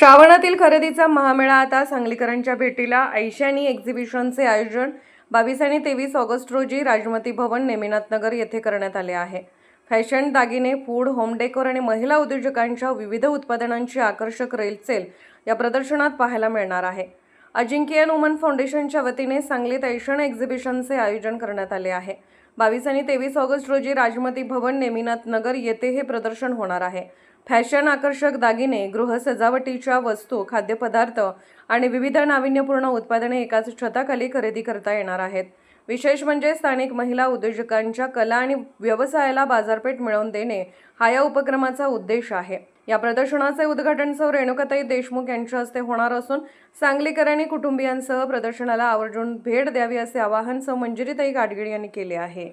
श्रावणातील खरेदीचा महामेळा आता सांगलीकरांच्या भेटीला. ऐशानी एक्झिबिशनचे आयोजन 22 आणि 23 ऑगस्ट रोजी राजमती भवन नेमिनाथ नगर येथे करण्यात आले आहे. फॅशन, दागिने, फूड, होम डेकोर आणि महिला उद्योजकांच्या विविध उत्पादनांची आकर्षक रेलचेल या प्रदर्शनात पाहायला मिळणार आहे. अजिंक्यन वुमन फाउंडेशनच्या वतीने सांगलीत ऐशन एक्झिबिशनचे आयोजन करण्यात आले आहे. 22 आणि 23 ऑगस्ट रोजी राजमती भवन नेमिनाथ नगर येथे हे प्रदर्शन होणार आहे. फॅशन, आकर्षक दागिने, गृह सजावटीच्या वस्तू, खाद्यपदार्थ आणि विविध नाविन्यपूर्ण उत्पादने एकाच छताखाली खरेदी करता येणार आहेत. विशेष म्हणजे स्थानिक महिला उद्योजकांच्या कला आणि व्यवसायाला बाजारपेठ मिळवून देणे हा या उपक्रमाचा उद्देश आहे. या प्रदर्शनाचे उद्घाटन सौ रेणुकाताई देशमुख यांच्या हस्ते होणार असून सांगलीकरांनी कुटुंबियांसह प्रदर्शनाला आवर्जून भेट द्यावी असे आवाहन सौ मंजिरीताई गाडगीळ यांनी केले आहे.